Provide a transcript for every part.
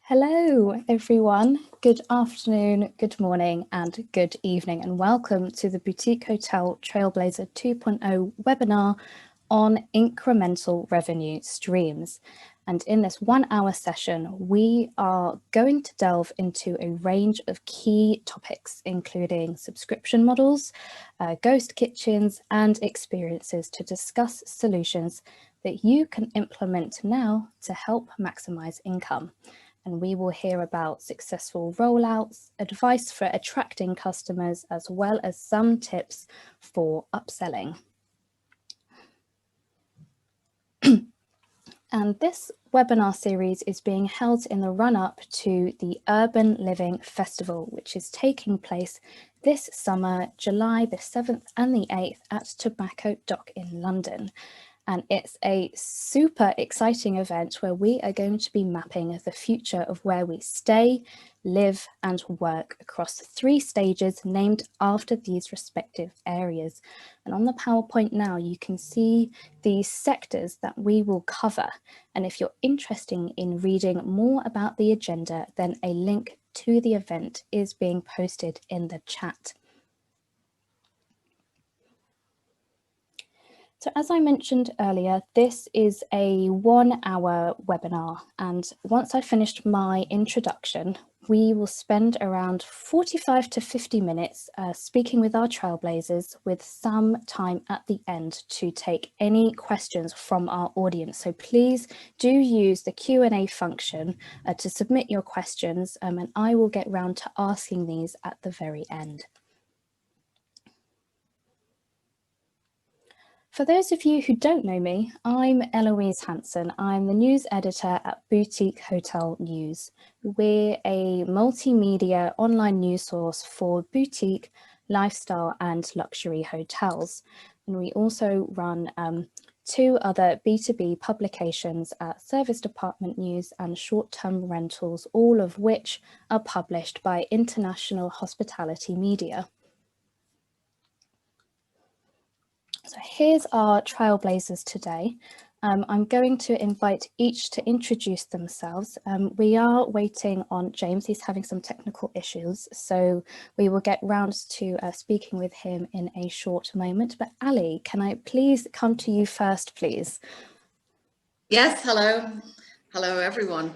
Hello, everyone. Good afternoon, good morning, and good evening, and welcome to the Boutique Hotel Trailblazer 2.0 webinar on incremental revenue streams. And in this 1 hour session, we are going to delve into a range of key topics, including subscription models, ghost kitchens, and experiences to discuss solutions that you can implement now to help maximize income. And we will hear about successful rollouts, advice for attracting customers, as well as some tips for upselling. And this webinar series is being held in the run-up to the Urban Living Festival, which is taking place this summer, July the 7th and the 8th at Tobacco Dock in London. And it's a super exciting event where we are going to be mapping the future of where we stay, live and work across 3 stages named after these respective areas. And on the PowerPoint now, you can see the sectors that we will cover. And if you're interested in reading more about the agenda, then a link to the event is being posted in the chat. So as I mentioned earlier, this is a 1 hour webinar, and once I've finished my introduction, we will spend around 45 to 50 minutes speaking with our Trailblazers, with some time at the end to take any questions from our audience. So please do use the Q&A function to submit your questions, and I will get round to asking these at the very end. For those of you who don't know me, I'm Eloise Hanson. I'm the news editor at Boutique Hotel News. We're a multimedia online news source for boutique, lifestyle and luxury hotels. And we also run 2 other B2B publications at Service Department News and Short-Term Rentals, all of which are published by International Hospitality Media. So here's our Trailblazers today. I'm going to invite each to introduce themselves. We are waiting on James, he's having some technical issues, so we will get round to speaking with him in a short moment. But Ali, can I please come to you first, please? Yes, hello. Hello, everyone.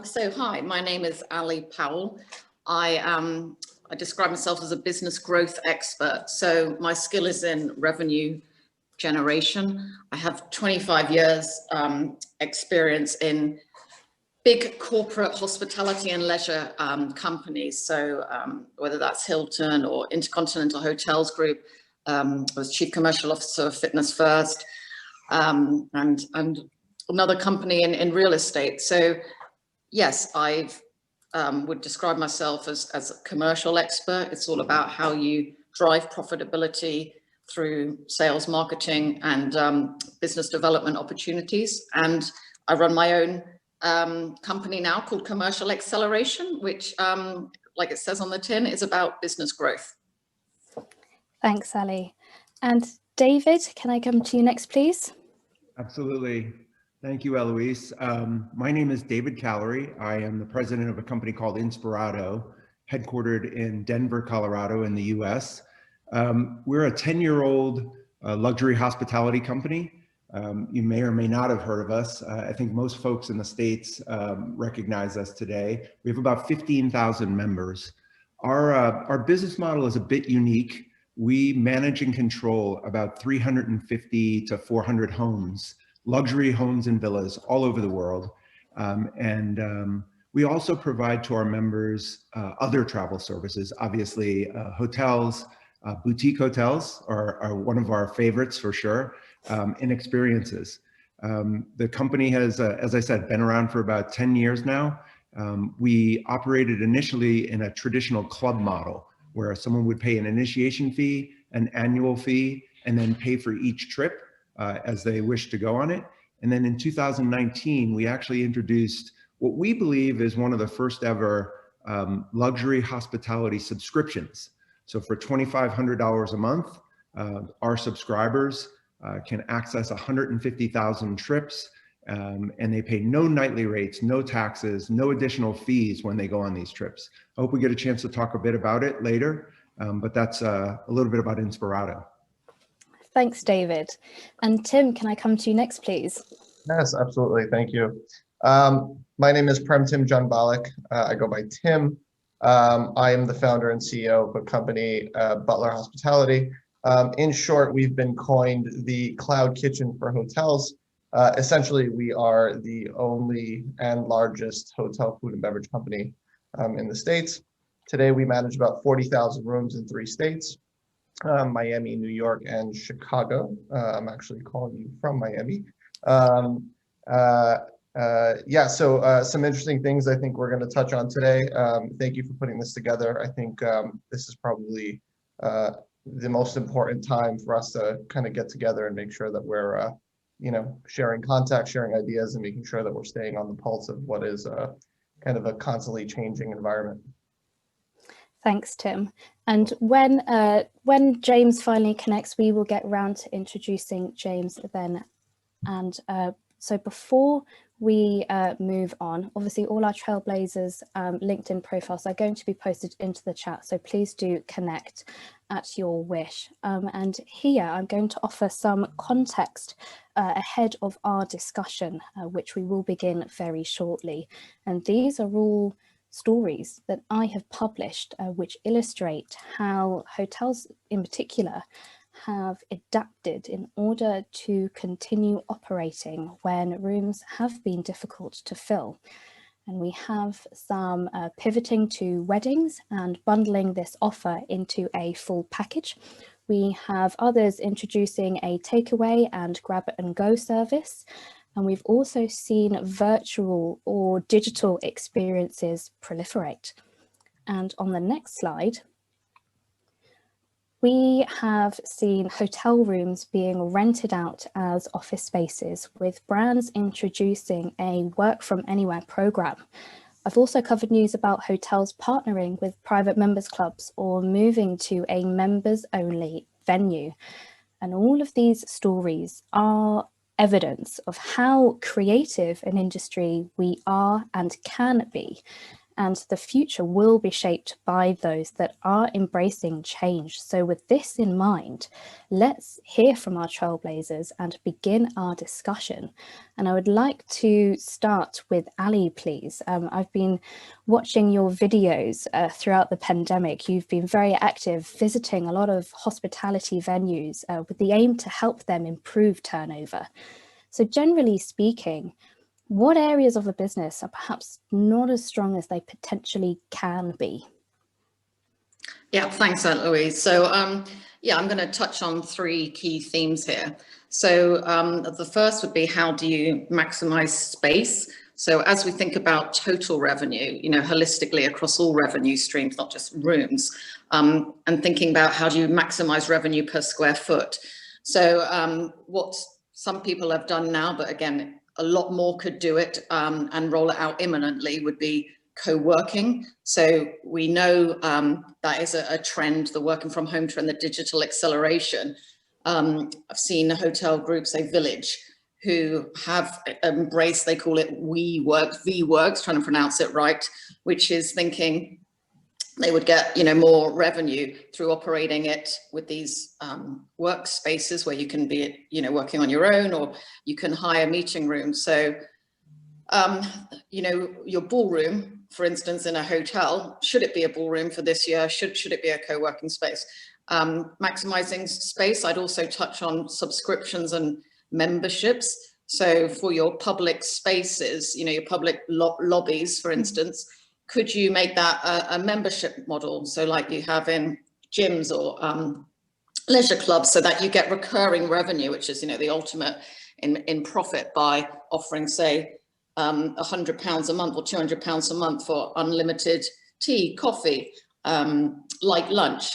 So hi, my name is Ali Powell. I describe myself as a business growth expert. So my skill is in revenue generation. I have 25 years experience in big corporate hospitality and leisure companies. So whether that's Hilton or Intercontinental Hotels Group, I was Chief Commercial Officer of Fitness First, and another company in real estate. So yes, I've would describe myself as a commercial expert. It's all about how you drive profitability through sales, marketing, and business development opportunities. And I run my own company now called Commercial Acceleration, which, like it says on the tin, is about business growth. Thanks, Ali. And David, can I come to you next, please? Absolutely. Thank you, Eloise. My name is David Callery. I am the president of a company called Inspirato, headquartered in Denver, Colorado in the US. We're a 10-year-old luxury hospitality company. You may or may not have heard of us. I think most folks in the States recognize us today. We have about 15,000 members. Our business model is a bit unique. We manage and control about 350 to 400 homes, luxury homes and villas all over the world. We also provide to our members other travel services. Obviously, hotels, boutique hotels are one of our favorites for sure, and experiences. The company has, as I said, been around for about 10 years now. We operated initially in a traditional club model where someone would pay an initiation fee, an annual fee, and then pay for each trip as they wish to go on it. And then in 2019, we actually introduced what we believe is one of the first ever luxury hospitality subscriptions. So for $2,500 a month, our subscribers can access 150,000 trips and they pay no nightly rates, no taxes, no additional fees when they go on these trips. I hope we get a chance to talk a bit about it later, but that's a little bit about Inspirato. Thanks, David. And Tim, can I come to you next, please? Yes, absolutely. Thank you. My name is Tim Gjonbalic. I go by Tim. I am the founder and CEO of a company, Butler Hospitality. In short, we've been coined the cloud kitchen for hotels. Essentially, we are the only and largest hotel food and beverage company in the States. Today, we manage about 40,000 rooms in 3 states, Miami, New York, and Chicago. I'm actually calling you from Miami. Yeah, so some interesting things I think we're going to touch on today. Thank you for putting this together. I think this is probably the most important time for us to kind of get together and make sure that we're sharing contacts, sharing ideas, and making sure that we're staying on the pulse of what is kind of a constantly changing environment. Thanks, Tim. And when James finally connects, we will get round to introducing James then. And so before we move on, obviously all our Trailblazers LinkedIn profiles are going to be posted into the chat, so please do connect at your wish. And here I'm going to offer some context ahead of our discussion, which we will begin very shortly. And these are all stories that I have published, which illustrate how hotels in particular have adapted in order to continue operating when rooms have been difficult to fill. And we have some pivoting to weddings and bundling this offer into a full package. We have others introducing a takeaway and grab it and go service. And we've also seen virtual or digital experiences proliferate. And on the next slide, we have seen hotel rooms being rented out as office spaces, with brands introducing a work from anywhere program. I've also covered news about hotels partnering with private members clubs or moving to a members only venue. And all of these stories are evidence of how creative an industry we are and can be. And the future will be shaped by those that are embracing change. So with this in mind, let's hear from our Trailblazers and begin our discussion. And I would like to start with Ali, please. I've been watching your videos throughout the pandemic. You've been very active visiting a lot of hospitality venues with the aim to help them improve turnover. So generally speaking, what areas of a business are perhaps not as strong as they potentially can be? Yeah, thanks, Eloise. So yeah, I'm going to touch on 3 key themes here. So the first would be, how do you maximize space? So as we think about total revenue, holistically across all revenue streams, not just rooms, and thinking about how do you maximize revenue per square foot. So what some people have done now, but again, a lot more could do it and roll it out imminently, would be co-working. So we know that is a trend, the working from home trend, the digital acceleration. I've seen hotel groups, a village, who have embraced, they call it VWorks, trying to pronounce it right, which is thinking they would get more revenue through operating it with these workspaces where you can be working on your own, or you can hire meeting rooms. So your ballroom, for instance, in a hotel, should it be a ballroom for this year? Should it be a co-working space? Maximizing space, I'd also touch on subscriptions and memberships. So for your public spaces, your public lobbies, for instance, could you make that a membership model? So like you have in gyms or leisure clubs, so that you get recurring revenue, which is, the ultimate in profit, by offering, say, £100 a month or £200 a month for unlimited tea, coffee, light lunch.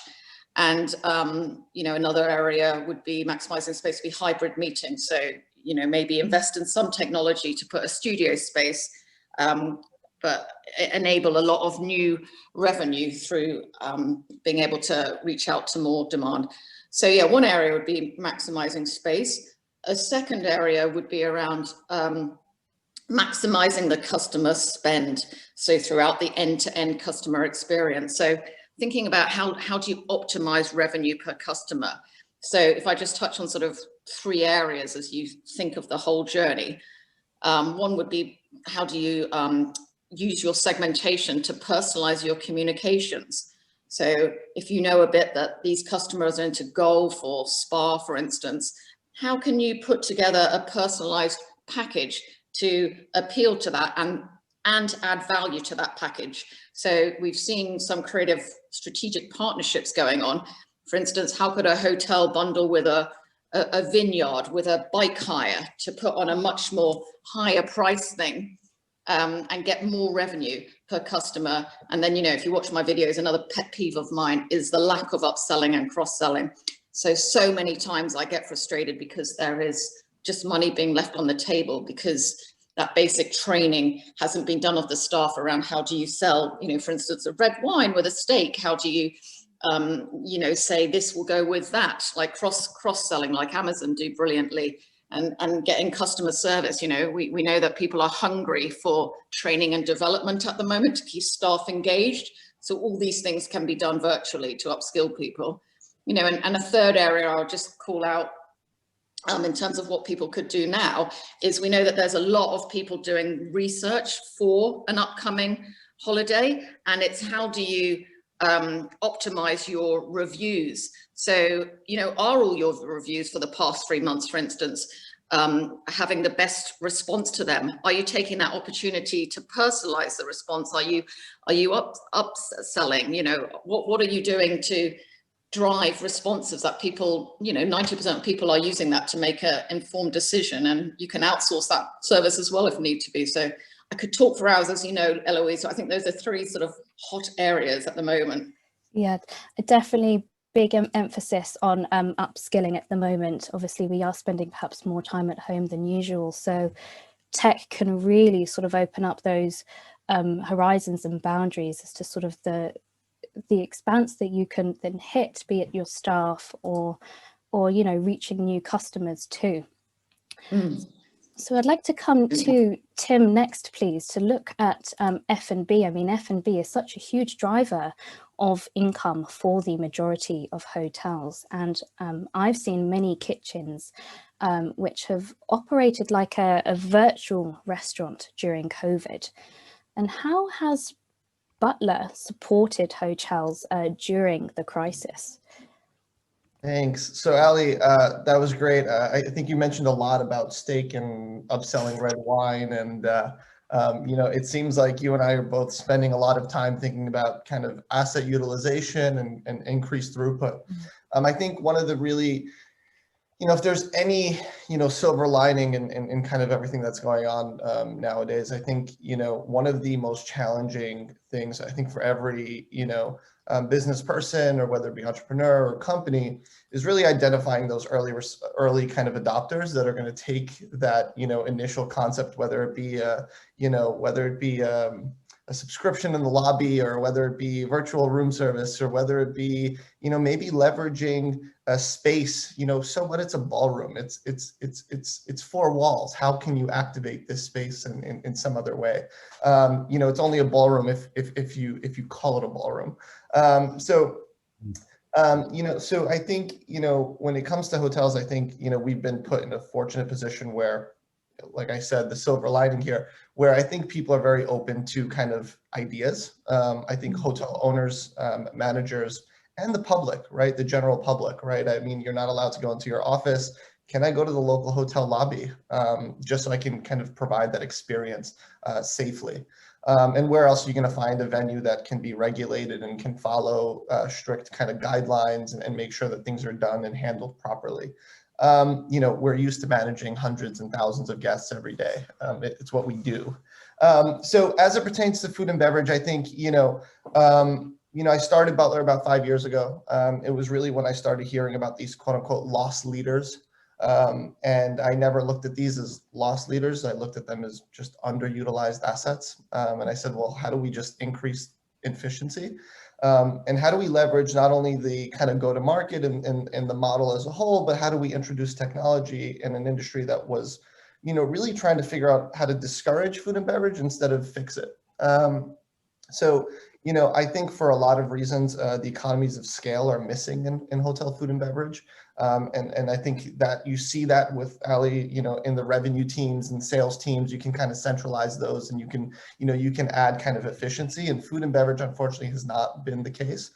And, another area would be maximizing space, to be hybrid meetings. So, maybe invest in some technology to put a studio space, but enable a lot of new revenue through being able to reach out to more demand. So yeah, one area would be maximizing space. A second area would be around maximizing the customer spend, so throughout the end-to-end customer experience. So thinking about how do you optimize revenue per customer. So if I just touch on sort of 3 areas as you think of the whole journey, one would be, how do you use your segmentation to personalize your communications? So if you know a bit that these customers are into golf or spa, for instance, how can you put together a personalized package to appeal to that and add value to that package? So we've seen some creative strategic partnerships going on. For instance, how could a hotel bundle with a vineyard, with a bike hire, to put on a much more higher price thing and get more revenue per customer? And then, you know, if you watch my videos, another pet peeve of mine is the lack of upselling and cross-selling. So many times I get frustrated because there is just money being left on the table because that basic training hasn't been done of the staff around how do you sell, you know, for instance, a red wine with a steak. How do you, you know, say this will go with that, like cross-selling, like Amazon do brilliantly, and getting customer service. You know, we know that people are hungry for training and development at the moment to keep staff engaged. So all these things can be done virtually to upskill people, you know. And a third area I'll just call out in terms of what people could do now is, we know that there's a lot of people doing research for an upcoming holiday, and it's how do you optimize your reviews. So, you know, are all your reviews for the past 3 months, for instance, having the best response to them? Are you taking that opportunity to personalize the response? Are you upselling? You know, what are you doing to drive responses that people, you know, 90% of people are using that to make an informed decision, and you can outsource that service as well if need to be. So I could talk for hours, as you know, Eloise. So I think those are 3 sort of hot areas at the moment. Yeah, definitely big emphasis on upskilling at the moment. Obviously, we are spending perhaps more time at home than usual. So tech can really sort of open up those horizons and boundaries as to sort of the expanse that you can then hit, be it your staff or you know, reaching new customers too. So I'd like to come to Tim next, please, to look at F&B. I mean, F&B is such a huge driver of income for the majority of hotels, and I've seen many kitchens which have operated like a virtual restaurant during COVID. And how has Butler supported hotels during the crisis? Thanks. So Ali, that was great. I think you mentioned a lot about steak and upselling red wine, and you know, it seems like you and I are both spending a lot of time thinking about kind of asset utilization and increased throughput. I think one of the really, you know, if there's any, you know, silver lining in kind of everything that's going on nowadays, I think, you know, one of the most challenging things, I think, for every, you know, business person, or whether it be entrepreneur or company, is really identifying those early kind of adopters that are going to take that, you know, initial concept, whether it be a subscription in the lobby, or whether it be virtual room service, or whether it be, you know, maybe leveraging a space, you know, so what, it's a ballroom, it's 4 walls. How can you activate this space in some other way? You know, it's only a ballroom if you call it a ballroom. You know, so I think, you know, when it comes to hotels, I think, you know, we've been put in a fortunate position where, like I said, the silver lining here, where I think people are very open to kind of ideas. I think hotel owners, managers, and the public, right? The general public, right? I mean, you're not allowed to go into your office. Can I go to the local hotel lobby just so I can kind of provide that experience safely? And where else are you going to find a venue that can be regulated and can follow strict kind of guidelines and make sure that things are done and handled properly? You know, we're used to managing hundreds and thousands of guests every day. It's what we do. So as it pertains to food and beverage, I think, you know, I started Butler about 5 years ago. It was really when I started hearing about these quote unquote loss leaders. And I never looked at these as loss leaders. I looked at them as just underutilized assets. And I said, well, how do we just increase efficiency? And how do we leverage not only the kind of go-to-market and the model as a whole, but how do we introduce technology in an industry that was really trying to figure out how to discourage food and beverage instead of fix it. So, I think for a lot of reasons, the economies of scale are missing in hotel food and beverage. And I think that you see that with Ali, in the revenue teams and sales teams, you can kind of centralize those, and you can add kind of efficiency, and food and beverage, unfortunately, has not been the case.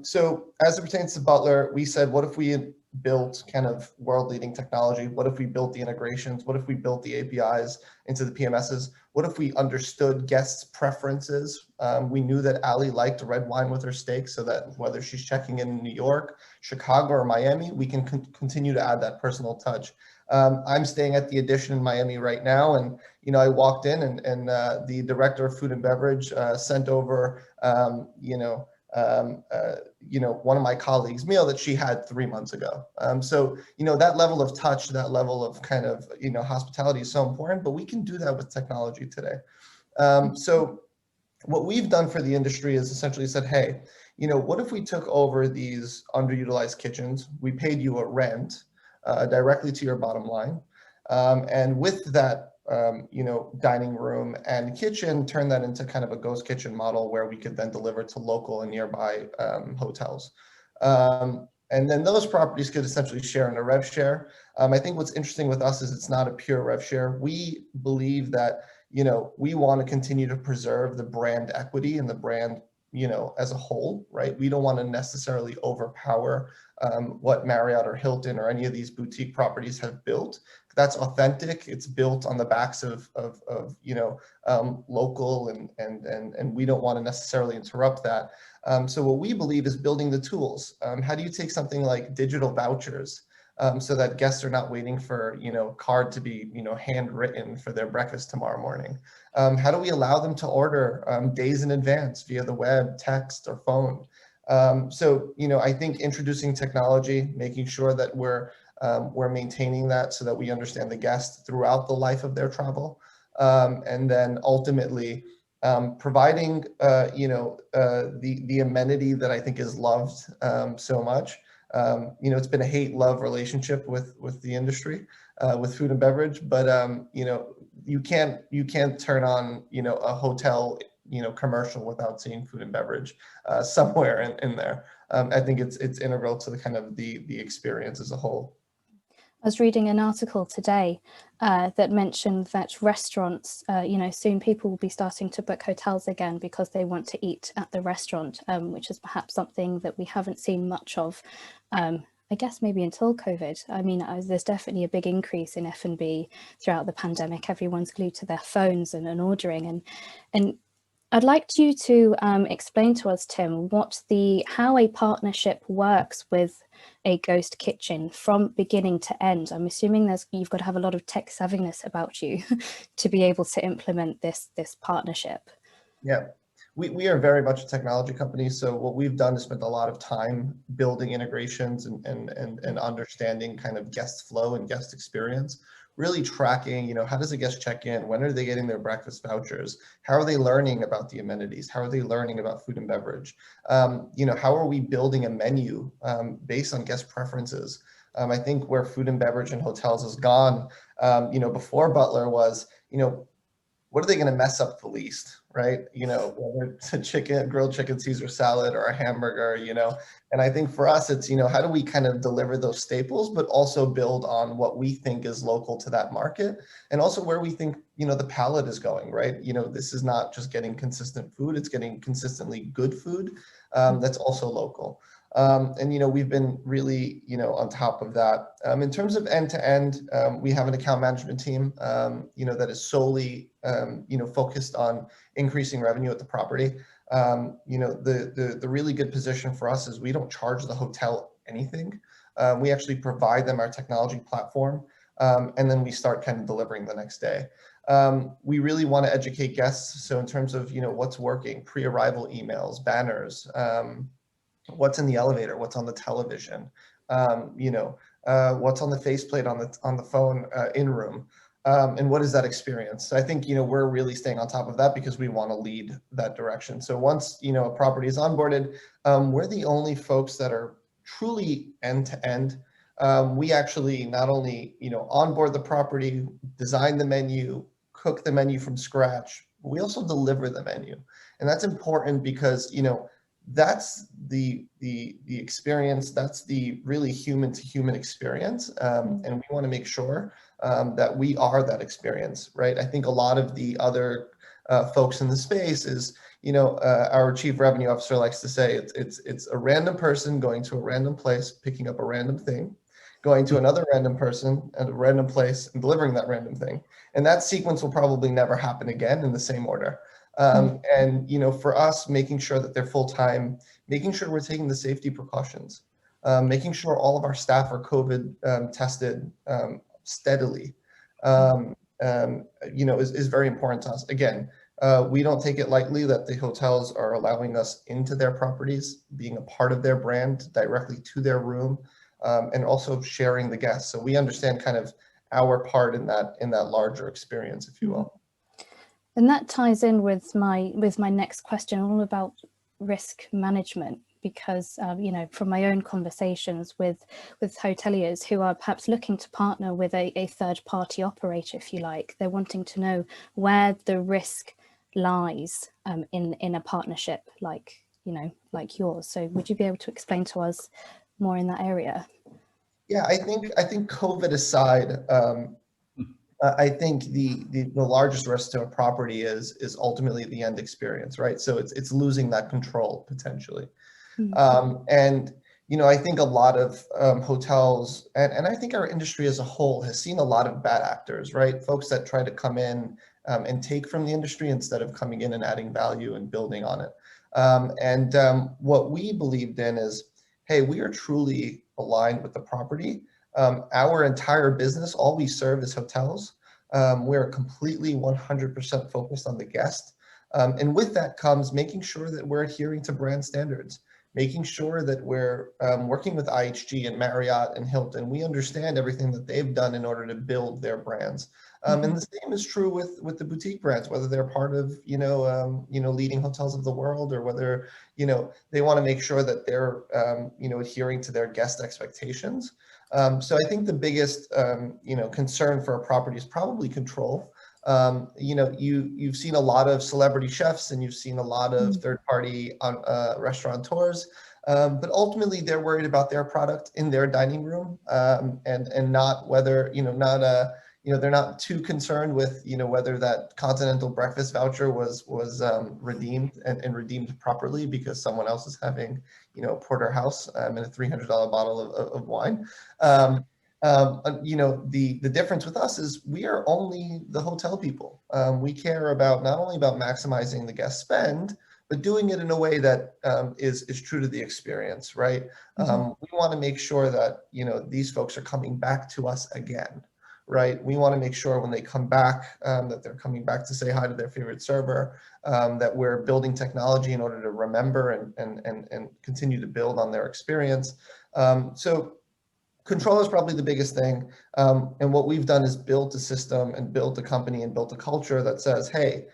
So as it pertains to Butler, we said, what if we built kind of world-leading technology? What if we built the integrations? What if we built the APIs into the PMSs? What if we understood guests' preferences? We knew that Ali liked red wine with her steak, so that whether she's checking in New York, Chicago, or Miami, we can continue to add that personal touch. I'm staying at the Edition in Miami right now, and I walked in, and the director of food and beverage sent over one of my colleagues' meal that she had 3 months ago. So, that level of touch, that level of kind of, hospitality is so important, but we can do that with technology today. So what we've done for the industry is essentially said, hey, what if we took over these underutilized kitchens? We paid you a rent directly to your bottom line. And with that, dining room and kitchen, turn that into kind of a ghost kitchen model where we could then deliver to local and nearby hotels. And then those properties could essentially share in a rev share. I think what's interesting with us is it's not a pure rev share. We believe that, we want to continue to preserve the brand equity and the brand, as a whole, right? We don't want to necessarily overpower what Marriott or Hilton or any of these boutique properties have built. That's authentic. It's built on the backs of local, and we don't want to necessarily interrupt that. So what we believe is building the tools. How do you take something like digital vouchers so that guests are not waiting for card to be handwritten for their breakfast tomorrow morning? How do we allow them to order days in advance via the web, text, or phone? So I think introducing technology, making sure that we're maintaining that so that we understand the guest throughout the life of their travel, and then ultimately providing the amenity that I think is loved so much. It's been a hate-love relationship with the industry, with food and beverage, but you can't turn on a hotel commercial without seeing food and beverage somewhere in there. I think it's integral to the kind of the experience as a whole. I was reading an article today that mentioned that restaurants, soon people will be starting to book hotels again because they want to eat at the restaurant, which is perhaps something that we haven't seen much of, I guess maybe until COVID. I mean, there's definitely a big increase in F&B throughout the pandemic. Everyone's glued to their phones and ordering. And I'd like you to explain to us, Tim, how a partnership works with a ghost kitchen from beginning to end. I'm assuming you've got to have a lot of tech savviness about you to be able to implement this partnership. Yeah, we are very much a technology company. So what we've done is spent a lot of time building integrations and understanding kind of guest flow and guest experience. Really tracking, how does a guest check in? When are they getting their breakfast vouchers? How are they learning about the amenities? How are they learning about food and beverage? How are we building a menu based on guest preferences? I think where food and beverage in hotels has gone, before Butler was, what are they going to mess up the least, right? Whether it's a grilled chicken Caesar salad or a hamburger, and I think for us, it's, how do we kind of deliver those staples, but also build on what we think is local to that market, and also where we think, the palate is going, right? This is not just getting consistent food, it's getting consistently good food that's also local. And we've been really on top of that. In terms of end to end, we have an account management team that is solely focused on increasing revenue at the property. The really good position for us is we don't charge the hotel anything. We actually provide them our technology platform, and then we start kind of delivering the next day. We really want to educate guests. So in terms of what's working, pre-arrival emails, banners, what's in the elevator, what's on the television, what's on the faceplate on the phone in room, and what is that experience? So I think we're really staying on top of that because we want to lead that direction. So once a property is onboarded, we're the only folks that are truly end to end we actually not only, onboard the property, design the menu, cook the menu from scratch, but we also deliver the menu. And that's important because, that's the experience, that's the really human to human experience. And we want to make sure that we are that experience, right? I think a lot of the other folks in the space is, our chief revenue officer likes to say it's a random person going to a random place, picking up a random thing, going to another random person at a random place and delivering that random thing. And that sequence will probably never happen again in the same order. And, for us, making sure that they're full-time, making sure we're taking the safety precautions, making sure all of our staff are COVID tested steadily, is very important to us. Again, we don't take it lightly that the hotels are allowing us into their properties, being a part of their brand directly to their room, and also sharing the guests. So we understand kind of our part in that larger experience, if you will. And that ties in with my next question, all about risk management, because from my own conversations with hoteliers who are perhaps looking to partner with a third party operator, if you like, they're wanting to know where the risk lies in a partnership like yours. So would you be able to explain to us more in that area? Yeah, I think COVID aside, I think the largest risk to a property is ultimately the end experience, right? So it's losing that control potentially. And I think a lot of hotels and I think our industry as a whole has seen a lot of bad actors, right? Folks that try to come in and take from the industry instead of coming in and adding value and building on it. What we believed in is, hey, we are truly aligned with the property. Our entire business, all we serve is hotels. We're completely 100% focused on the guest. And with that comes making sure that we're adhering to brand standards, making sure that we're working with IHG and Marriott and Hilton. We understand everything that they've done in order to build their brands. And the same is true with the boutique brands, whether they're part of, leading hotels of the world, or whether, they want to make sure that they're, adhering to their guest expectations. So I think the biggest, concern for a property is probably control. You've seen a lot of celebrity chefs and you've seen a lot of third-party restaurateurs, but ultimately they're worried about their product in their dining room, and not whether, they're not too concerned with, whether that continental breakfast voucher was redeemed and redeemed properly because someone else is having, porterhouse and a $300 bottle of wine. The difference with us is we are only the hotel people. We care about not only about maximizing the guest spend, but doing it in a way that is true to the experience, right? We want to make sure that, these folks are coming back to us again, right? We want to make sure when they come back, that they're coming back to say hi to their favorite server, that we're building technology in order to remember and continue to build on their experience. So control is probably the biggest thing. And what we've done is built a system and built a company and built a culture that says, hey,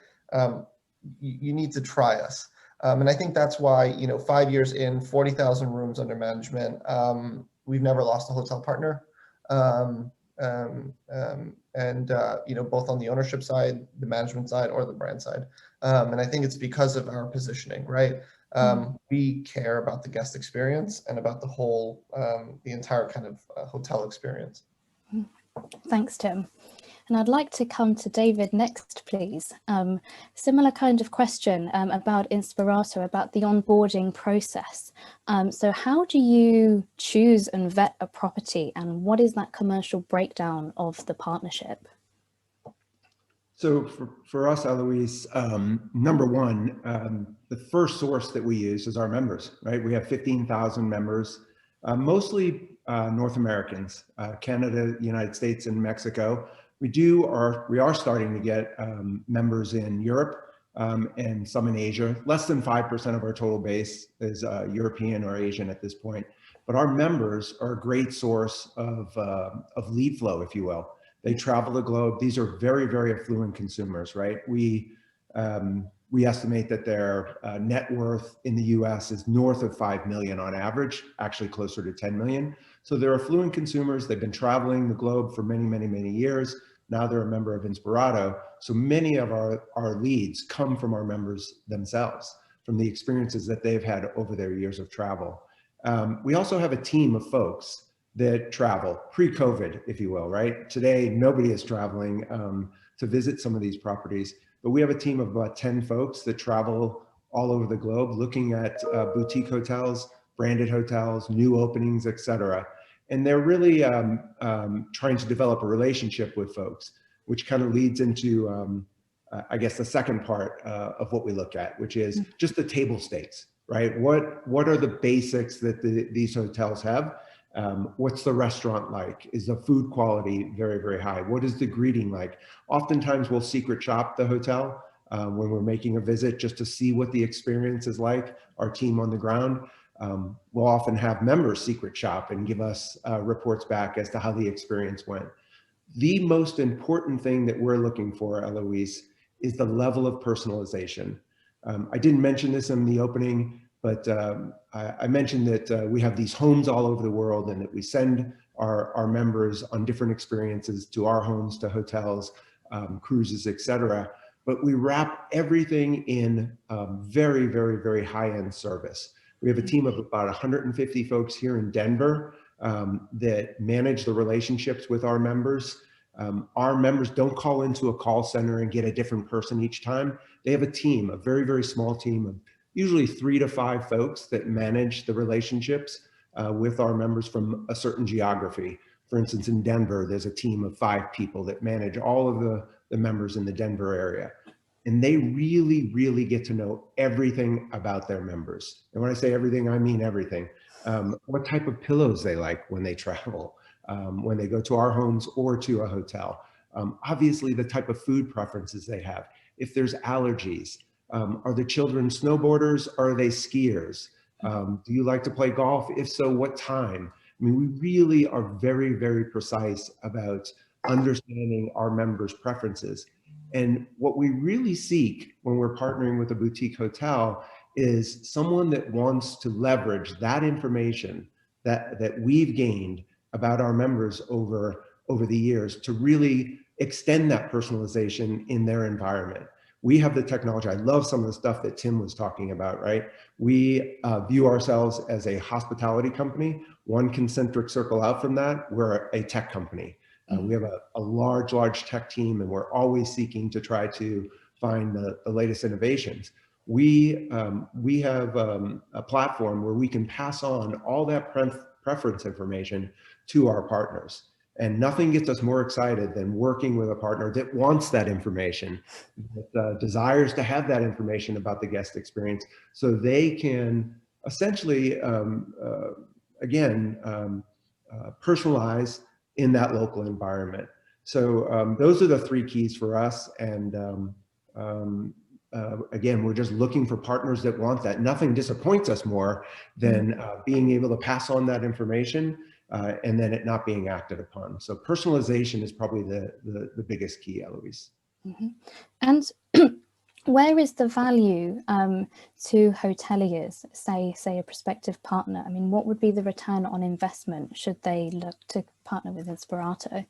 you need to try us. And I think that's why, 5 years in, 40,000 rooms under management, we've never lost a hotel partner. Both on the ownership side, the management side, or the brand side. And I think it's because of our positioning, right? We care about the guest experience and about the whole, the entire kind of hotel experience. Thanks, Tim. And I'd like to come to David next, please. Similar kind of question about Inspirato, about the onboarding process. So how do you choose and vet a property, and what is that commercial breakdown of the partnership? So for us, Eloise, number one, the first source that we use is our members, right? We have 15,000 members, mostly North Americans, Canada, United States, and Mexico. We are starting to get members in Europe and some in Asia. Less than 5% of our total base is European or Asian at this point. But our members are a great source of lead flow, if you will. They travel the globe. These are very, very affluent consumers, right? We estimate that their net worth in the US is north of 5 million on average, actually closer to 10 million. So they're affluent consumers. They've been traveling the globe for many, many, many years. Now they're a member of Inspirato. So many of our leads come from our members themselves, from the experiences that they've had over their years of travel. We also have a team of folks that travel pre-COVID, if you will, right? Today, nobody is traveling to visit some of these properties, but we have a team of about 10 folks that travel all over the globe looking at boutique hotels, branded hotels, new openings, et cetera. And they're really trying to develop a relationship with folks, which kind of leads into, I guess, the second part of what we look at, which is just the table stakes, right? What are the basics that these hotels have? What's the restaurant like? Is the food quality very, very high? What is the greeting like? Oftentimes we'll secret shop the hotel when we're making a visit just to see what the experience is like, our team on the ground. We'll often have members secret shop and give us reports back as to how the experience went. The most important thing that we're looking for, Eloise, is the level of personalization. I didn't mention this in the opening, but I mentioned that we have these homes all over the world and that we send our members on different experiences to our homes, to hotels, cruises, et cetera. But we wrap everything in very, very, very high-end service. We have a team of about 150 folks here in Denver that manage the relationships with our members. Our members don't call into a call center and get a different person each time. They have a team, a very, very small team of usually 3 to 5 folks that manage the relationships with our members from a certain geography. For instance, in Denver, there's a team of 5 people that manage all of the members in the Denver area. And they really, really get to know everything about their members. And when I say everything, I mean everything. What type of pillows they like when they travel, when they go to our homes or to a hotel. Obviously, the type of food preferences they have. If there's allergies, are the children snowboarders? Are they skiers? Do you like to play golf? If so, what time? I mean, we really are very, very precise about understanding our members' preferences. And what we really seek when we're partnering with a boutique hotel is someone that wants to leverage that information that we've gained about our members over the years to really extend that personalization in their environment. We have the technology. I love some of the stuff that Tim was talking about, right? We view ourselves as a hospitality company. One concentric circle out from that, we're a tech company. We have a large tech team, and we're always seeking to try to find the latest innovations. We have a platform where we can pass on all that preference information to our partners. And nothing gets us more excited than working with a partner that wants that information, that desires to have that information about the guest experience, so they can essentially, personalize in that local environment. So those are the 3 keys for us. And again, we're just looking for partners that want that. Nothing disappoints us more than being able to pass on that information and then it not being acted upon. So personalization is probably the biggest key, Eloise. Mm-hmm. And where is the value to hoteliers, say a prospective partner? I mean, what would be the return on investment should they look to partner with Inspirato?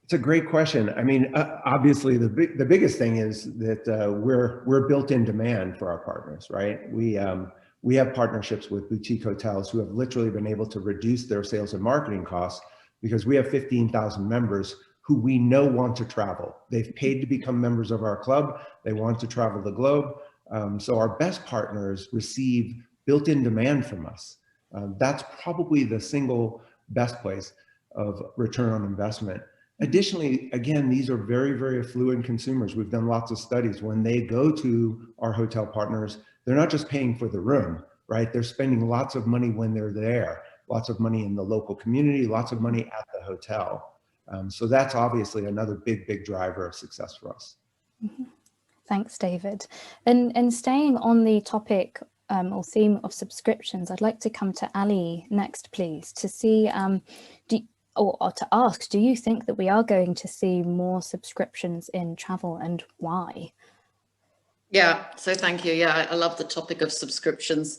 It's a great question. I mean, obviously, the biggest thing is that we're built-in demand for our partners, right? We have partnerships with boutique hotels who have literally been able to reduce their sales and marketing costs because we have 15,000 members who we know want to travel. They've paid to become members of our club. They want to travel the globe. So our best partners receive built-in demand from us. That's probably the single best place of return on investment. Additionally, again, these are very, very affluent consumers. We've done lots of studies. When they go to our hotel partners, they're not just paying for the room, right? They're spending lots of money when they're there, lots of money in the local community, lots of money at the hotel. So that's obviously another big driver of success for us. Mm-hmm. Thanks, David. And staying on the topic or theme of subscriptions, I'd like to come to Ali next, please, to see, or to ask, do you think that we are going to see more subscriptions in travel, and why? Yeah, so thank you. Yeah, I love the topic of subscriptions.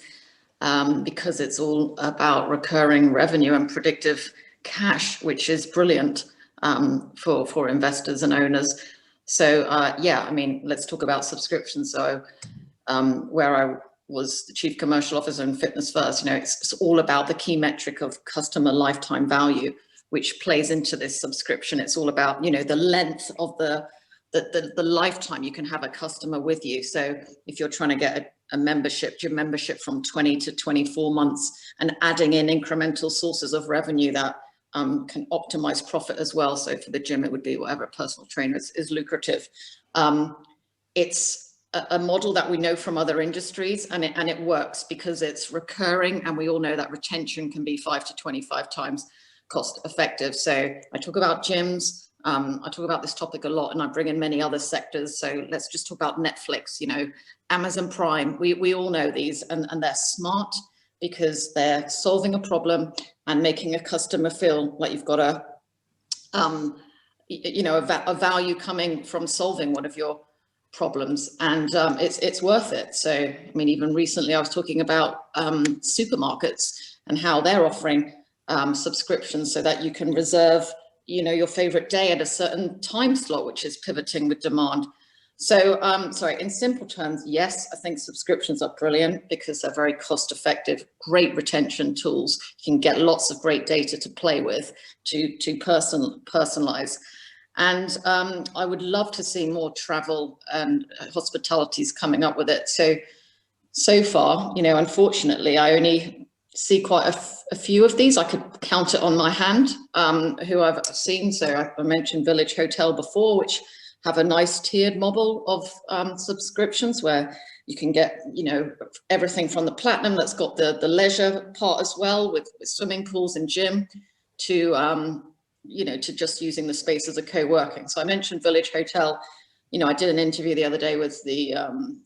because it's all about recurring revenue and predictive cash, which is brilliant for investors and owners. So yeah, I mean, let's talk about subscriptions. So where I was the chief commercial officer in Fitness First, it's all about the key metric of customer lifetime value, which plays into this subscription. It's all about, the length of the lifetime you can have a customer with you. So if you're trying to get a membership, your membership from 20 to 24 months, and adding in incremental sources of revenue that can optimize profit as well. So for the gym, it would be whatever personal trainer is lucrative. It's a model that we know from other industries, and it works because it's recurring, and we all know that retention can be 5 to 25 times cost effective. So I talk about gyms, I talk about this topic a lot, and I bring in many other sectors. So let's just talk about Netflix, Amazon Prime. We all know these, and they're smart because they're solving a problem and making a customer feel like you've got a value coming from solving one of your problems, and it's worth it. So, I mean, even recently I was talking about supermarkets and how they're offering subscriptions so that you can reserve, your favorite day at a certain time slot, which is pivoting with demand. So, sorry, in simple terms, yes, I think subscriptions are brilliant because they're very cost effective, great retention tools. You can get lots of great data to play with, to personalize. And I would love to see more travel and hospitalities coming up with it. So far, unfortunately, I only see quite a few of these. I could count it on my hand who I've seen. So I mentioned Village Hotel before, which have a nice tiered model of subscriptions where you can get, everything from the platinum that's got the leisure part as well with swimming pools and gym to, to just using the space as a co-working. So I mentioned Village Hotel. I did an interview the other day with the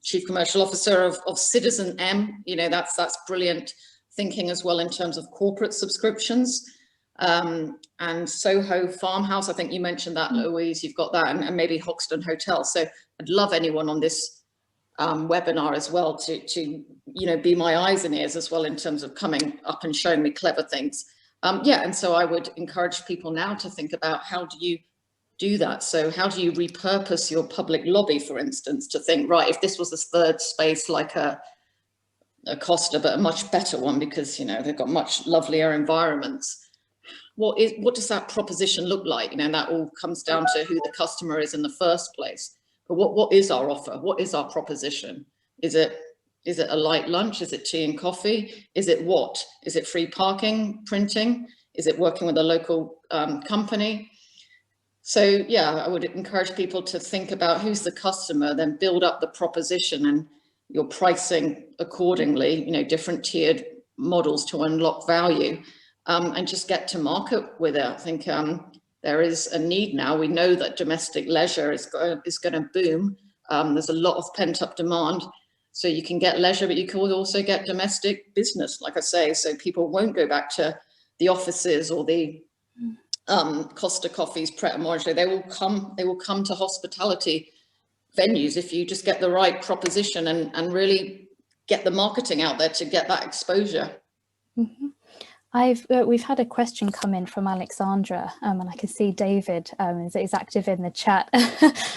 chief commercial officer of Citizen M. That's brilliant thinking as well in terms of corporate subscriptions. And Soho Farmhouse, I think you mentioned that, Louise, you've got that, and maybe Hoxton Hotel. So I'd love anyone on this webinar as well to be my eyes and ears as well in terms of coming up and showing me clever things. Yeah, and so I would encourage people now to think about how do you do that? So how do you repurpose your public lobby, for instance, to think, right, if this was a third space like a Costa, but a much better one because, they've got much lovelier environments. What does that proposition look like? That all comes down to who the customer is in the first place. But what is our offer? What is our proposition? Is it a light lunch? Is it tea and coffee? Is it what? Is it free parking, printing? Is it working with a local company? So yeah, I would encourage people to think about who's the customer, then build up the proposition and your pricing accordingly, different tiered models to unlock value. And just get to market with it. I think there is a need now. We know that domestic leisure is going to boom. There's a lot of pent up demand. So you can get leisure, but you can also get domestic business, like I say. So people won't go back to the offices or the Costa Coffees, Pret a Manger. They will come to hospitality venues if you just get the right proposition and really get the marketing out there to get that exposure. Mm-hmm. We've had a question come in from Alexandra, and I can see David is active in the chat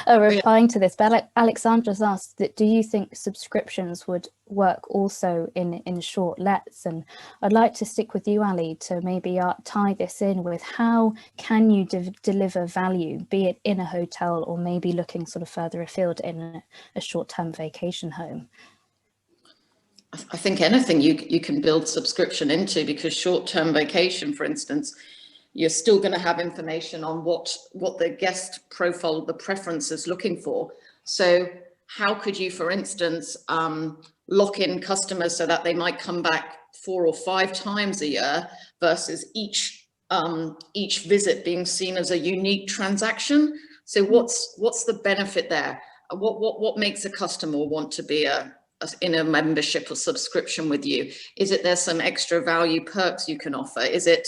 replying to this. But Alexandra's asked that, do you think subscriptions would work also in short lets? And I'd like to stick with you, Ali, to maybe tie this in with how can you deliver value, be it in a hotel or maybe looking sort of further afield in a short-term vacation home. I think anything you can build subscription into, because short-term vacation, for instance, you're still going to have information on what the guest profile, the preference is looking for. So how could you, for instance, lock in customers so that they might come back 4 or 5 times a year versus each visit being seen as a unique transaction? So what's the benefit there? What makes a customer want to be in a membership or subscription with you? Is it there's some extra value perks you can offer? Is it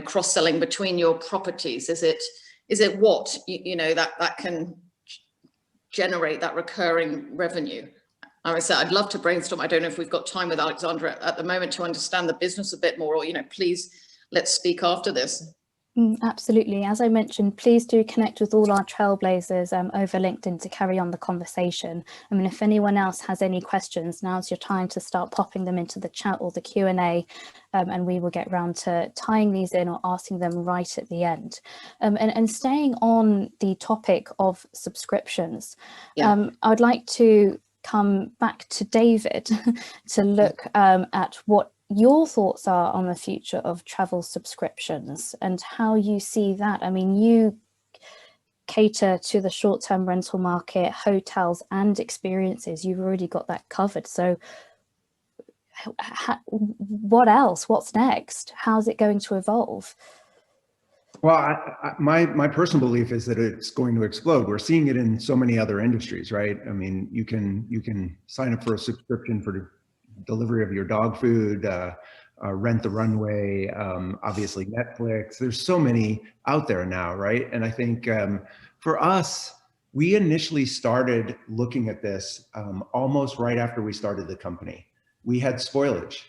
cross-selling between your properties? Is it what that can generate that recurring revenue? So I'd love to brainstorm. I don't know if we've got time with Alexandra at the moment to understand the business a bit more, or, please let's speak after this. Absolutely. As I mentioned, please do connect with all our Trailblazers over LinkedIn to carry on the conversation. I mean, if anyone else has any questions, now's your time to start popping them into the chat or the Q&A, and we will get round to tying these in or asking them right at the end. And staying on the topic of subscriptions, Yeah. I'd like to come back to David to look at what your thoughts are on the future of travel subscriptions and how you see that. I mean, you cater to the short-term rental market, hotels and experiences. You've already got that covered. So what else? What's next? How's it going to evolve? Well, my personal belief is that it's going to explode. We're seeing it in so many other industries, right? I mean, you can sign up for a subscription for the delivery of your dog food, Rent the Runway, obviously Netflix. There's so many out there now, right? And I think for us, we initially started looking at this almost right after we started the company. We had spoilage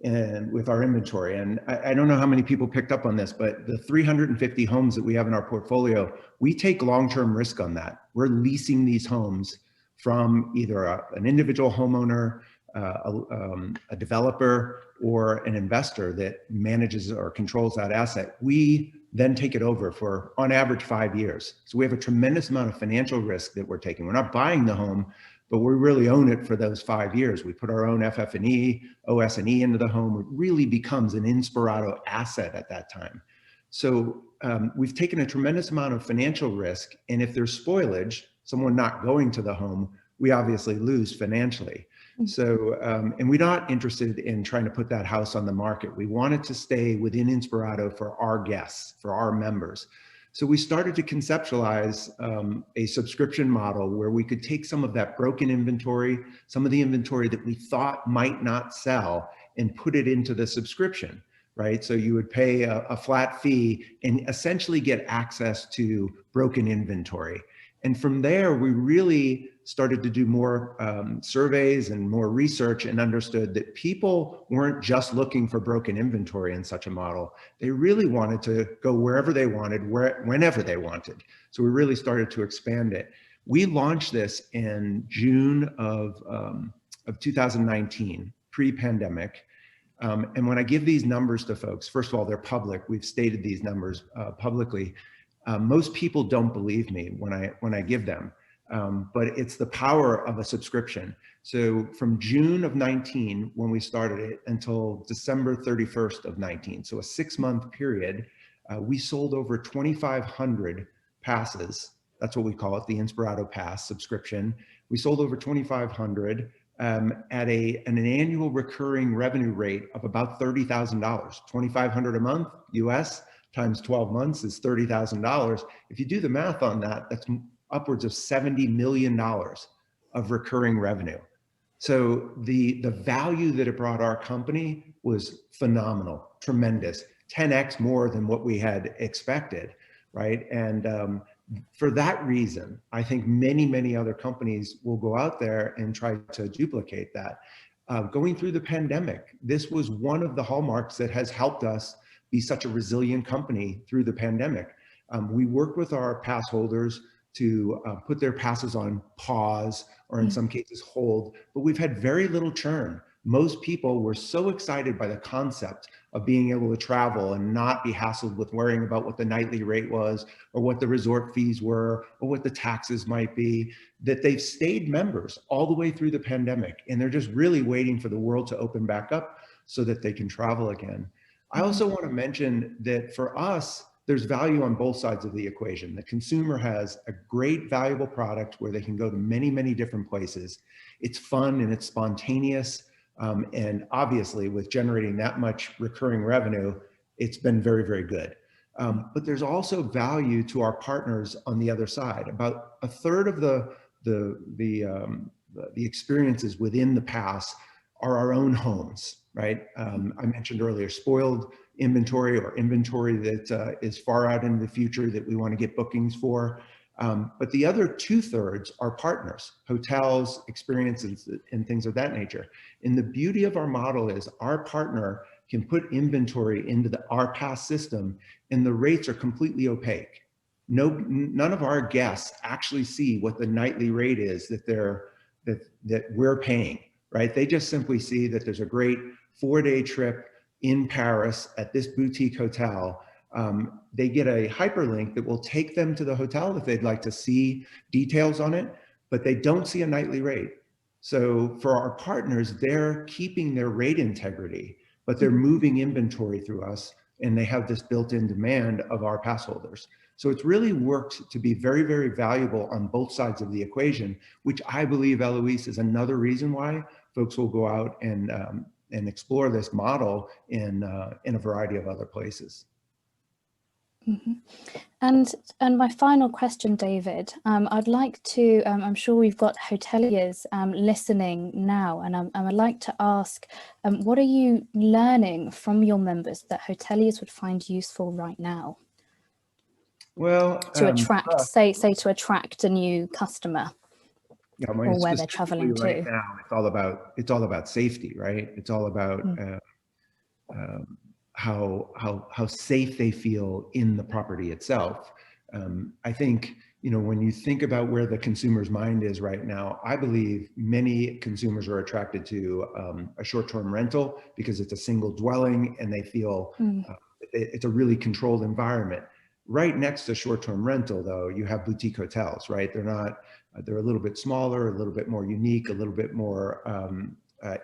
and with our inventory. And I don't know how many people picked up on this, but the 350 homes that we have in our portfolio, we take long-term risk on that. We're leasing these homes from either an individual homeowner, a developer, or an investor that manages or controls that asset. We then take it over for, on average, 5 years. So we have a tremendous amount of financial risk that we're taking. We're not buying the home, but we really own it for those 5 years. We put our own FF&E, OS&E into the home. It really becomes an Inspirato asset at that time. So we've taken a tremendous amount of financial risk. And if there's spoilage, someone not going to the home, we obviously lose financially. So, and we're not interested in trying to put that house on the market. We want it to stay within Inspirato for our guests, for our members. So we started to conceptualize a subscription model where we could take some of that broken inventory, some of the inventory that we thought might not sell, and put it into the subscription, right? So you would pay a flat fee and essentially get access to broken inventory. And from there, we really started to do more surveys and more research and understood that people weren't just looking for broken inventory in such a model. They really wanted to go wherever they wanted, whenever they wanted. So we really started to expand it. We launched this in June of 2019, pre-pandemic. And when I give these numbers to folks, first of all, they're public. We've stated these numbers publicly. Most people don't believe me when I give them, but it's the power of a subscription. So from June of 19, when we started it, until December 31st of 19, so a 6-month period, we sold over 2,500 passes. That's what we call it, the Inspirato Pass subscription. We sold over 2,500 at an annual recurring revenue rate of about $30,000, $2,500 a month US. Times 12 months is $30,000. If you do the math on that, that's upwards of $70 million of recurring revenue. So the value that it brought our company was phenomenal, tremendous, 10x more than what we had expected, right? And for that reason, I think many other companies will go out there and try to duplicate that. Going through the pandemic, this was one of the hallmarks that has helped us be such a resilient company through the pandemic. We worked with our pass holders to put their passes on pause or in some cases hold, but we've had very little churn. Most people were so excited by the concept of being able to travel and not be hassled with worrying about what the nightly rate was or what the resort fees were or what the taxes might be, that they've stayed members all the way through the pandemic. And they're just really waiting for the world to open back up so that they can travel again. I also want to mention that for us, there's value on both sides of the equation. The consumer has a great, valuable product where they can go to many different places. It's fun and it's spontaneous. And obviously, with generating that much recurring revenue, it's been very good. But there's also value to our partners on the other side. About a third of the experiences within the pass are our own homes, right? I mentioned earlier, spoiled inventory or inventory that is far out in the future that we want to get bookings for. But the other 2/3 are partners, hotels, experiences, and things of that nature. And the beauty of our model is our partner can put inventory into our pass system, and the rates are completely opaque. None of our guests actually see what the nightly rate is that we're paying, right? They just simply see that there's a great 4-day trip in Paris at this boutique hotel. They get a hyperlink that will take them to the hotel if they'd like to see details on it, but they don't see a nightly rate. So for our partners, they're keeping their rate integrity, but they're moving inventory through us, and they have this built-in demand of our pass holders. So it's really worked to be very, very valuable on both sides of the equation, which I believe, Eloise, is another reason why folks will go out and explore this model in a variety of other places. Mm-hmm. And my final question, David, I'd like to, I'm sure we've got hoteliers listening now, and I'd like to ask, what are you learning from your members that hoteliers would find useful right now? Well, to attract, say to attract a new customer, I mean, or where they're traveling to. Right now, it's all about safety, right? It's all about how safe they feel in the property itself. I think, when you think about where the consumer's mind is right now, I believe many consumers are attracted to a short-term rental because it's a single dwelling and they feel it's a really controlled environment. Right next to short-term rental, though, you have boutique hotels, right? They're a little bit smaller, a little bit more unique, a little bit more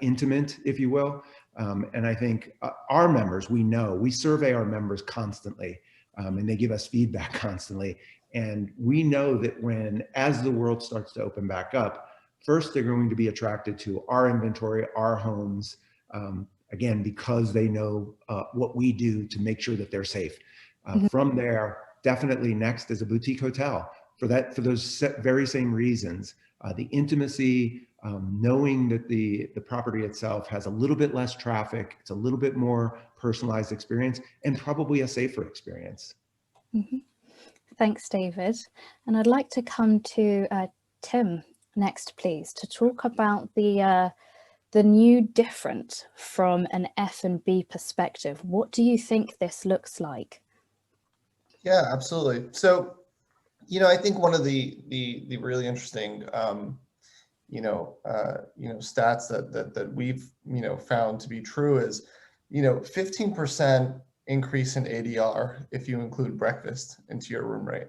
intimate, if you will. And I think our members, we survey our members constantly, and they give us feedback constantly. And we know that as the world starts to open back up, first, they're going to be attracted to our inventory, our homes, again, because they know what we do to make sure that they're safe. From there, definitely next is a boutique hotel for those very same reasons. The intimacy, knowing that the property itself has a little bit less traffic, it's a little bit more personalized experience, and probably a safer experience. Mm-hmm. Thanks, David. And I'd like to come to Tim next, please, to talk about the new different from an F&B perspective. What do you think this looks like? Yeah, absolutely. So, I think one of the really interesting, stats that we've, found to be true is, 15% increase in ADR if you include breakfast into your room rate.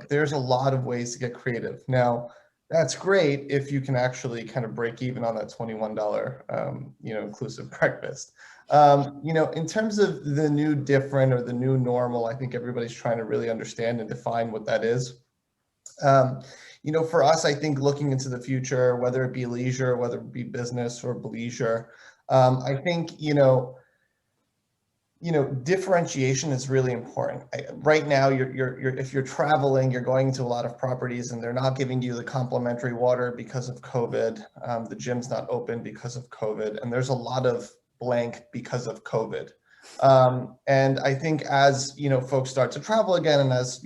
There's a lot of ways to get creative. Now, that's great if you can actually kind of break even on that $21, inclusive breakfast. In terms of the new different or the new normal, I think everybody's trying to really understand and define what that is. For us, I think looking into the future, whether it be leisure, whether it be business or bleisure, I think, differentiation is really important. Right now, if you're traveling, you're going to a lot of properties and they're not giving you the complimentary water because of COVID. The gym's not open because of COVID, and there's a lot of blank because of COVID. And I think as folks start to travel again, and as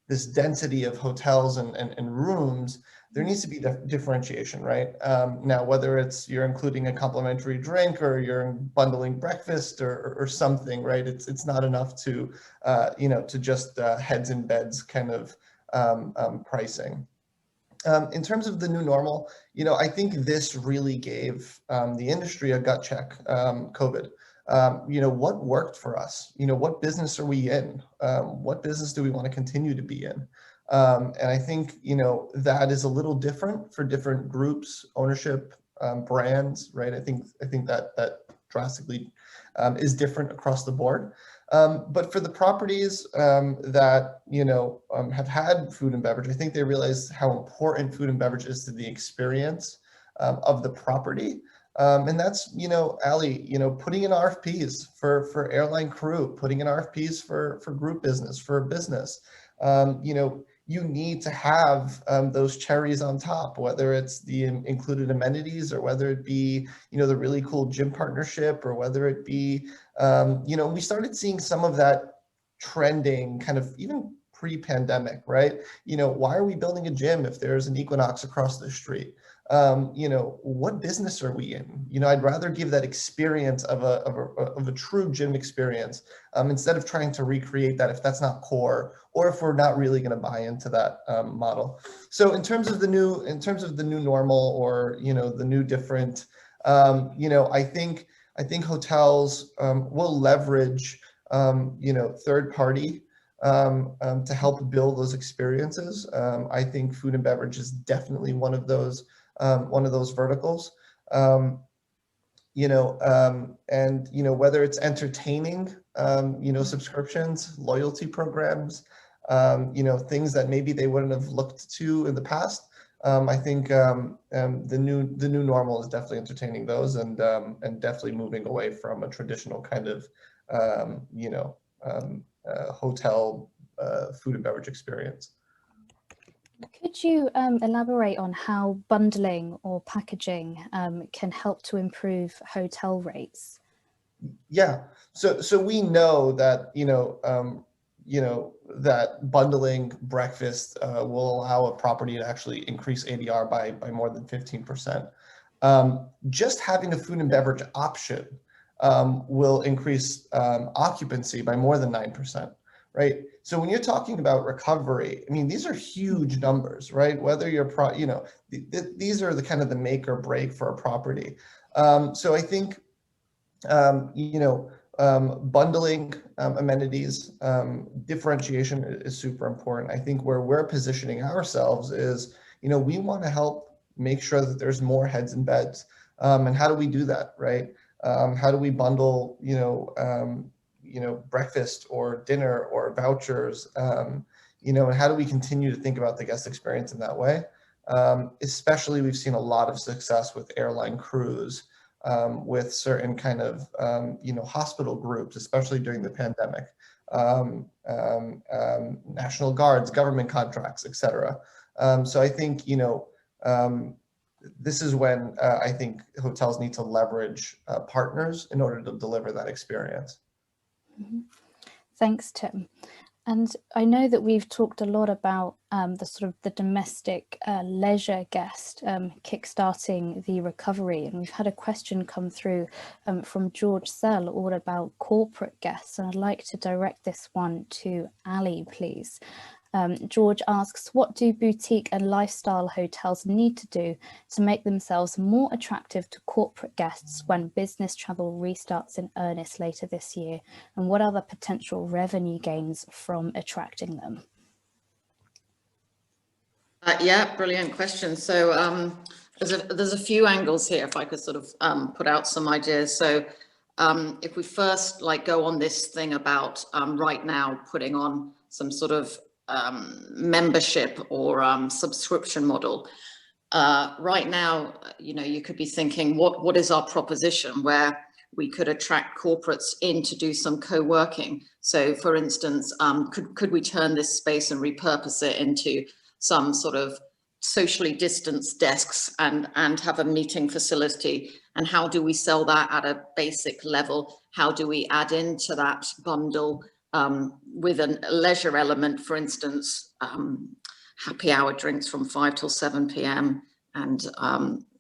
this density of hotels and rooms, there needs to be differentiation, right? Now, whether it's you're including a complimentary drink or you're bundling breakfast or something, right? It's not enough to to just heads in beds kind of pricing. In terms of the new normal, I think this really gave the industry a gut check. COVID. What worked for us? What business are we in? What business do we want to continue to be in? And I think, that is a little different for different groups, ownership, brands, right? I think that drastically is different across the board. But for the properties that, have had food and beverage, I think they realize how important food and beverage is to the experience of the property. And that's, Ali, putting in RFPs for airline crew, putting in RFPs for group business, for business. You need to have those cherries on top, whether it's the included amenities or whether it be, the really cool gym partnership or whether it be, we started seeing some of that trending kind of even pre-pandemic, right? You know, why are we building a gym if there's an Equinox across the street? You know, what business are we in? You know, I'd rather give that experience of a true gym experience instead of trying to recreate that if that's not core or if we're not really going to buy into that model. So in terms of the new normal, or you know, the new different, you know, I think hotels will leverage you know, third party to help build those experiences. I think food and beverage is definitely one of those verticals. You know, and you know, whether it's entertaining, you know, subscriptions, loyalty programs, you know, things that maybe they wouldn't have looked to in the past. I think the new normal is definitely entertaining those, and definitely moving away from a traditional kind of you know, hotel food and beverage experience. Could you elaborate on how bundling or packaging can help to improve hotel rates? Yeah, so we know that, you know, that bundling breakfast will allow a property to actually increase ADR by more than 15%. Just having a food and beverage option will increase occupancy by more than 9%, right? So when you're talking about recovery, I mean, these are huge numbers, right? Whether you're, you know, these are the kind of the make or break for a property. So I think, you know, bundling amenities, differentiation is super important. I think where we're positioning ourselves is, you know, we want to help make sure that there's more heads in beds. And how do we do that, right? How do we bundle, you know, breakfast or dinner or vouchers, you know, and how do we continue to think about the guest experience in that way? Especially, we've seen a lot of success with airline crews, with certain kind of, you know, hospital groups, especially during the pandemic, National Guards, government contracts, et cetera. So I think, you know, this is when I think hotels need to leverage partners in order to deliver that experience. Mm-hmm. Thanks, Tim. And I know that we've talked a lot about the sort of the domestic leisure guest kickstarting the recovery, and we've had a question come through from George Sell all about corporate guests, and I'd like to direct this one to Ali, please. George asks, what do boutique and lifestyle hotels need to do to make themselves more attractive to corporate guests when business travel restarts in earnest later this year? And what are the potential revenue gains from attracting them? Yeah, brilliant question. So there's a few angles here, if I could sort of put out some ideas. So if we first go on this thing about right now putting on some sort of membership or subscription model. Right now, you know, you could be thinking, what is our proposition where we could attract corporates in to do some co-working? So for instance, could we turn this space and repurpose it into some sort of socially distanced desks and have a meeting facility? And how do we sell that at a basic level? How do we add into that bundle with a leisure element, for instance, happy hour drinks from 5 till 7 p.m. and,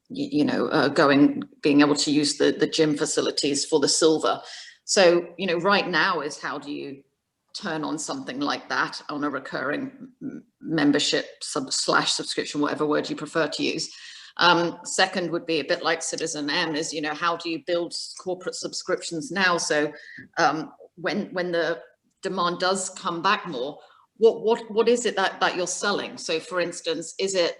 you know, being able to use the gym facilities for the silver. So, you know, right now is how do you turn on something like that on a recurring membership /subscription, whatever word you prefer to use. Second would be a bit like Citizen M is, you know, how do you build corporate subscriptions now? So when the demand does come back more, what is it that you're selling? So for instance, is it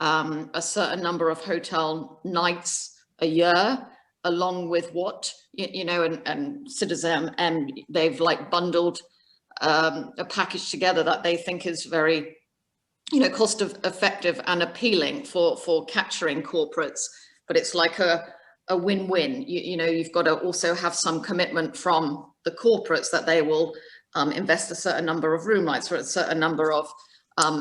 a certain number of hotel nights a year, along with what, you know, and Citizen M, they've bundled a package together that they think is very, you know, cost effective and appealing for capturing corporates, but it's like a win-win. You know, you've got to also have some commitment from the corporates that they will invest a certain number of room nights or a certain number of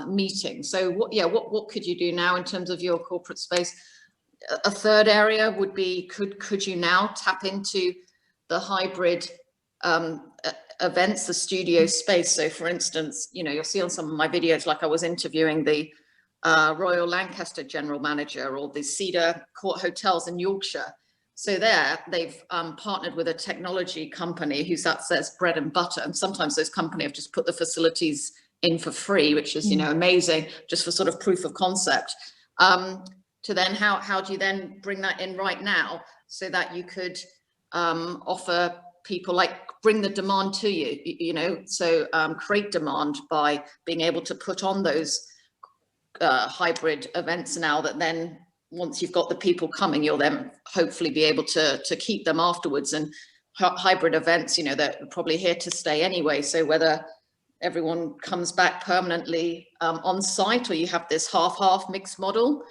meetings. So what could you do now in terms of your corporate space? A third area would be, could you now tap into the hybrid events, the studio space. So for instance, you know, you'll see on some of my videos, like I was interviewing the Royal Lancaster general manager or the Cedar Court hotels in Yorkshire. So there they've partnered with a technology company who's that's their bread and butter. And sometimes those companies have just put the facilities in for free, which is, you know, amazing, just for sort of proof of concept. To then how do you then bring that in right now so that you could offer people, like, bring the demand to you, you know, so create demand by being able to put on those hybrid events now, that then once you've got the people coming, you'll then hopefully be able to keep them afterwards. And hybrid events, you know, they're probably here to stay anyway. So whether everyone comes back permanently on site, or you have this half mixed model,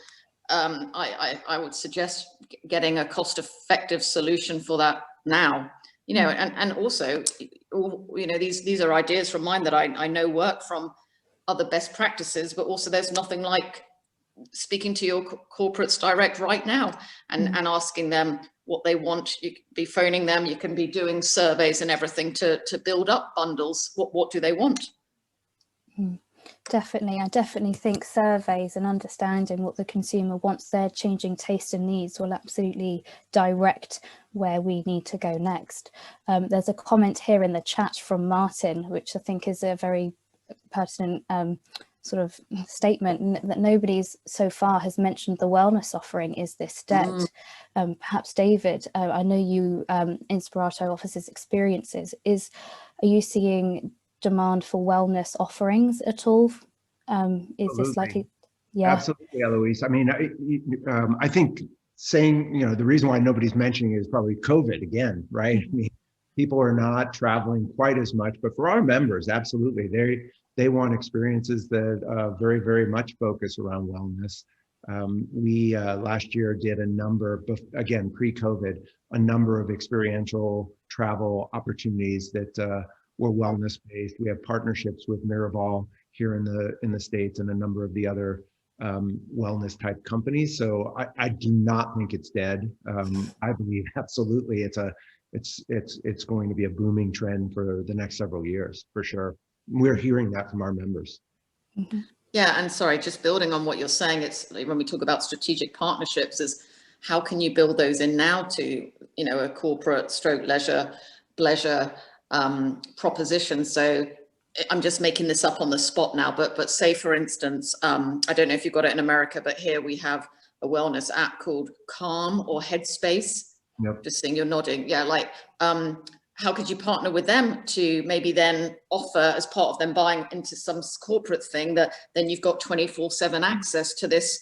I would suggest getting a cost-effective solution for that now. You know, and also, you know, these are ideas from mine that I know work from other best practices, but also there's nothing like speaking to your corporates direct right now and asking them what they want. You can be phoning them, you can be doing surveys and everything to build up bundles. What do they want? Definitely. I definitely think surveys and understanding what the consumer wants, their changing taste and needs, will absolutely direct where we need to go next. There's a comment here in the chat from Martin, which I think is a very pertinent sort of statement, that nobody's so far has mentioned the wellness offering. Is this dead? Perhaps David, I know you Inspirato offers experiences. Are you seeing demand for wellness offerings at all? Is Absolutely. this likely? Yeah, Absolutely, Eloise. I mean, I think saying, you know, the reason why nobody's mentioning it is probably COVID again, right? I mean, people are not traveling quite as much, but for our members, absolutely, they want experiences that very, very much focus around wellness. We last year did a number, again, pre-COVID, a number of experiential travel opportunities that were wellness based. We have partnerships with Miraval here in the States and a number of the other wellness type companies. So I do not think it's dead. I believe absolutely it's going to be a booming trend for the next several years, for sure. We're hearing that from our members. Yeah, and sorry, just building on what you're saying, it's when we talk about strategic partnerships, is how can you build those in now to, you know, a corporate stroke leisure proposition. So I'm just making this up on the spot now, but say for instance, I don't know if you've got it in America, but here we have a wellness app called Calm or Headspace. Yep. Just seeing you're nodding. Yeah, like how could you partner with them to maybe then offer, as part of them buying into some corporate thing, that then you've got 24/7 access to this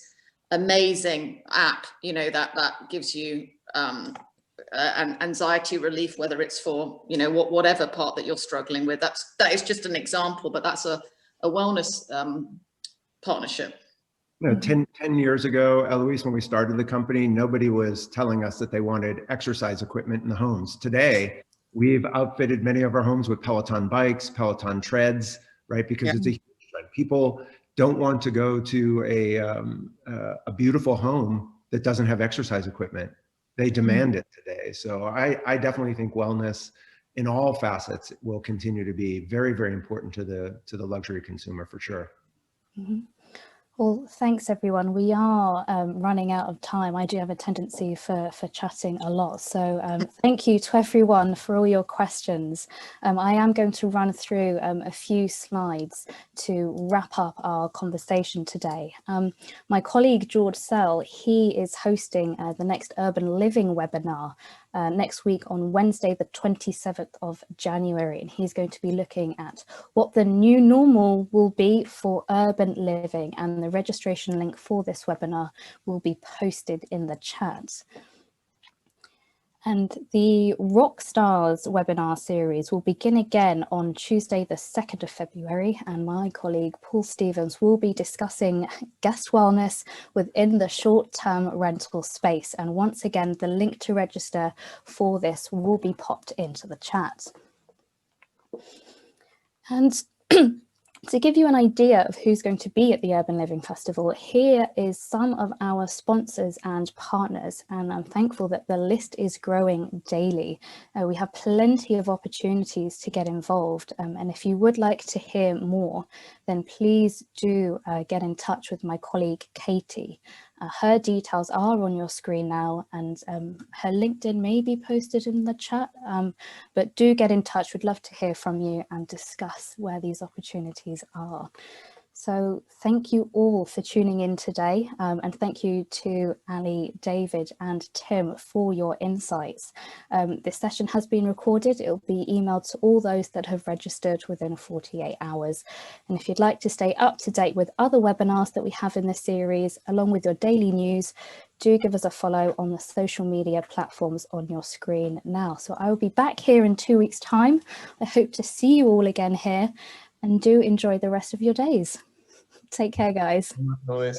amazing app, you know, that gives you an anxiety relief, whether it's for, you know, whatever part that you're struggling with. That is just an example, but that's a wellness partnership. You know, 10 years ago, Eloise, when we started the company, nobody was telling us that they wanted exercise equipment in the homes. Today, we've outfitted many of our homes with Peloton bikes, Peloton treads, right? Because it's a huge trend. People don't want to go to a beautiful home that doesn't have exercise equipment. They demand it today. So I definitely think wellness in all facets will continue to be very, very important to the luxury consumer, for sure. Well, thanks everyone. We are running out of time. I do have a tendency for chatting a lot. So thank you to everyone for all your questions. I am going to run through a few slides to wrap up our conversation today. My colleague George Sell, he is hosting the next Urban Living webinar next week on Wednesday, the 27th of January, and he's going to be looking at what the new normal will be for urban living, and the registration link for this webinar will be posted in the chat. And the Rockstars webinar series will begin again on Tuesday, the 2nd of February, and my colleague Paul Stevens will be discussing guest wellness within the short-term rental space. And once again, the link to register for this will be popped into the chat. And To give you an idea of who's going to be at the Urban Living Festival, here is some of our sponsors and partners, and I'm thankful that the list is growing daily. We have plenty of opportunities to get involved, and if you would like to hear more, then please do get in touch with my colleague Katie. Her details are on your screen now, and her LinkedIn may be posted in the chat, but do get in touch. We'd love to hear from you and discuss where these opportunities are. So thank you all for tuning in today, and thank you to Ali, David and Tim for your insights. This session has been recorded. It will be emailed to all those that have registered within 48 hours. And if you'd like to stay up to date with other webinars that we have in this series, along with your daily news, do give us a follow on the social media platforms on your screen now. So I will be back here in 2 weeks' time. I hope to see you all again here, and do enjoy the rest of your days. Take care, guys. Always.